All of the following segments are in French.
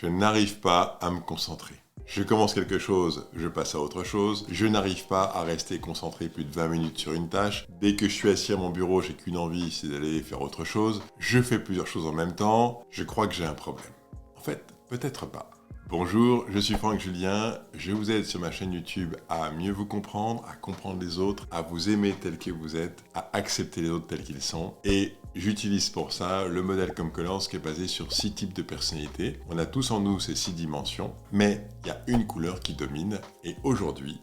Je n'arrive pas à me concentrer. Je commence quelque chose, je passe à autre chose. Je n'arrive pas à rester concentré plus de 20 minutes sur une tâche. Dès que je suis assis à mon bureau, j'ai qu'une envie, c'est d'aller faire autre chose. Je fais plusieurs choses en même temps. Je crois que j'ai un problème. En fait, peut-être pas. Bonjour, je suis Franck Julien. Je vous aide sur ma chaîne YouTube à mieux vous comprendre, à comprendre les autres, à vous aimer tel que vous êtes, à accepter les autres tels qu'ils sont. Et j'utilise pour ça le modèle Comcolors qui est basé sur 6 types de personnalités. On a tous en nous ces 6 dimensions, mais il y a une couleur qui domine. Et aujourd'hui,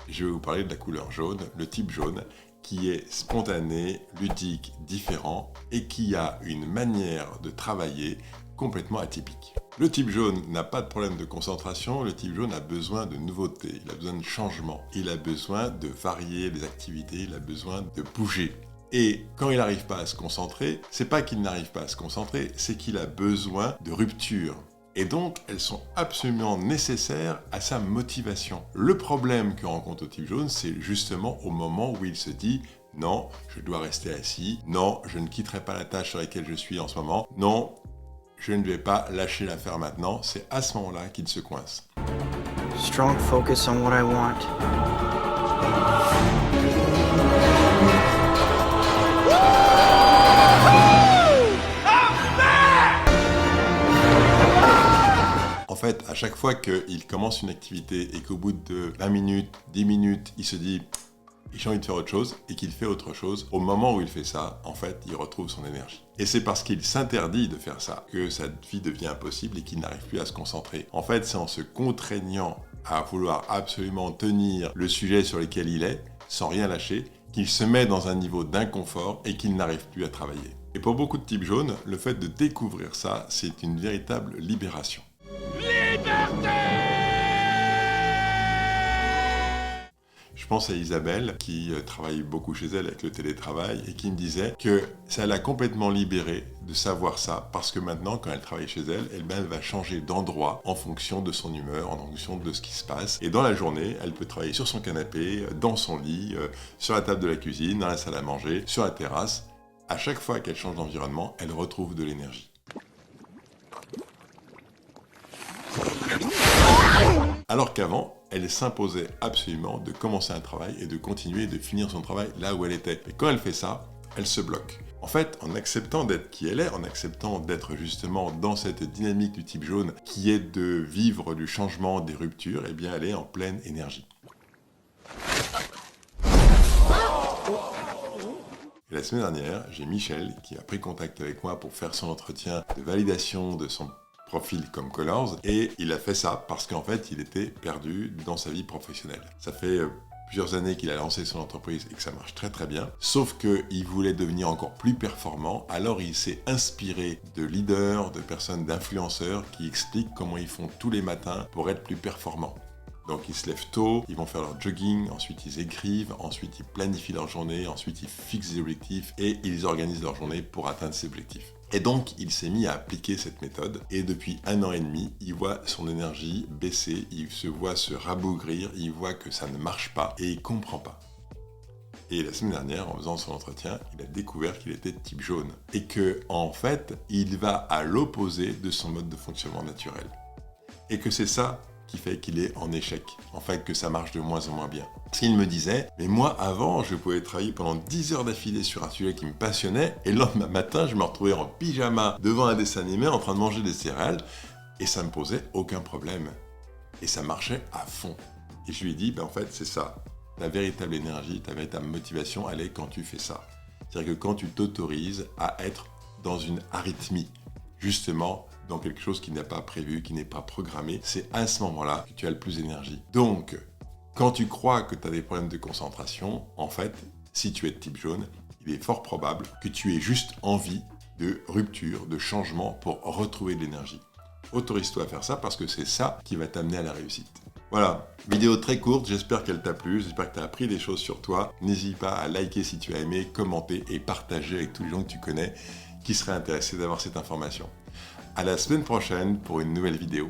je vais vous parler de la couleur jaune, le type jaune, qui est spontané, ludique, différent et qui a une manière de travailler complètement atypique. Le type jaune n'a pas de problème de concentration, le type jaune a besoin de nouveautés, il a besoin de changement, il a besoin de varier les activités, il a besoin de bouger. Et quand il n'arrive pas à se concentrer, c'est pas qu'il n'arrive pas à se concentrer, c'est qu'il a besoin de rupture. Et donc, elles sont absolument nécessaires à sa motivation. Le problème que rencontre le type jaune, c'est justement au moment où il se dit « Non, je dois rester assis. Non, je ne quitterai pas la tâche sur laquelle je suis en ce moment. Non, je ne vais pas lâcher l'affaire maintenant. » C'est à ce moment-là qu'il se coince. Strong focus on what I want. En fait, à chaque fois qu'il commence une activité et qu'au bout de 20 minutes, 10 minutes, il se dit « j'ai envie de faire autre chose » et qu'il fait autre chose, au moment où il fait ça, en fait, il retrouve son énergie. Et c'est parce qu'il s'interdit de faire ça que sa vie devient impossible et qu'il n'arrive plus à se concentrer. En fait, c'est en se contraignant à vouloir absolument tenir le sujet sur lequel il est, sans rien lâcher, qu'il se met dans un niveau d'inconfort et qu'il n'arrive plus à travailler. Et pour beaucoup de types jaunes, le fait de découvrir ça, c'est une véritable libération. Je pense à Isabelle qui travaille beaucoup chez elle avec le télétravail et qui me disait que ça l'a complètement libérée de savoir ça parce que maintenant quand elle travaille chez elle, elle va changer d'endroit en fonction de son humeur, en fonction de ce qui se passe. Et dans la journée, elle peut travailler sur son canapé, dans son lit, sur la table de la cuisine, dans la salle à manger, sur la terrasse. À chaque fois qu'elle change d'environnement, elle retrouve de l'énergie. Alors qu'avant, elle s'imposait absolument de commencer un travail et de continuer et de finir son travail là où elle était. Et quand elle fait ça, elle se bloque. En fait, en acceptant d'être qui elle est, en acceptant d'être justement dans cette dynamique du type jaune qui est de vivre du changement, des ruptures, eh bien elle est en pleine énergie. Et la semaine dernière, j'ai Michel qui a pris contact avec moi pour faire son entretien de validation de son profil Comcolors et il a fait ça parce qu'en fait il était perdu dans sa vie professionnelle. Ça fait plusieurs années qu'il a lancé son entreprise et que ça marche très très bien, sauf qu'il voulait devenir encore plus performant, alors il s'est inspiré de leaders, de personnes, d'influenceurs qui expliquent comment ils font tous les matins pour être plus performants. Donc ils se lèvent tôt, ils vont faire leur jogging, ensuite ils écrivent, ensuite ils planifient leur journée, ensuite ils fixent des objectifs et ils organisent leur journée pour atteindre ces objectifs. Et donc, il s'est mis à appliquer cette méthode et depuis 1 an et demi, il voit son énergie baisser, il se voit se rabougrir, il voit que ça ne marche pas et il comprend pas. Et la semaine dernière, en faisant son entretien, il a découvert qu'il était de type jaune et que, en fait, il va à l'opposé de son mode de fonctionnement naturel. Et que c'est ça qui fait qu'il est en échec, en fait que ça marche de moins en moins bien. Parce qu'il me disait, mais moi avant je pouvais travailler pendant 10 heures d'affilée sur un sujet qui me passionnait et le lendemain matin je me retrouvais en pyjama devant un dessin animé en train de manger des céréales et ça me posait aucun problème. Et ça marchait à fond. Et je lui ai dit, en fait c'est ça, ta véritable énergie, ta véritable motivation, elle est quand tu fais ça. C'est-à-dire que quand tu t'autorises à être dans une arythmie, justement, dans quelque chose qui n'est pas prévu, qui n'est pas programmé, c'est à ce moment-là que tu as le plus d'énergie. Donc, quand tu crois que tu as des problèmes de concentration, en fait, si tu es de type jaune, il est fort probable que tu aies juste envie de rupture, de changement pour retrouver de l'énergie. Autorise-toi à faire ça parce que c'est ça qui va t'amener à la réussite. Voilà, vidéo très courte, j'espère qu'elle t'a plu, j'espère que tu as appris des choses sur toi. N'hésite pas à liker si tu as aimé, commenter et partager avec tous les gens que tu connais qui seraient intéressés d'avoir cette information. À la semaine prochaine pour une nouvelle vidéo.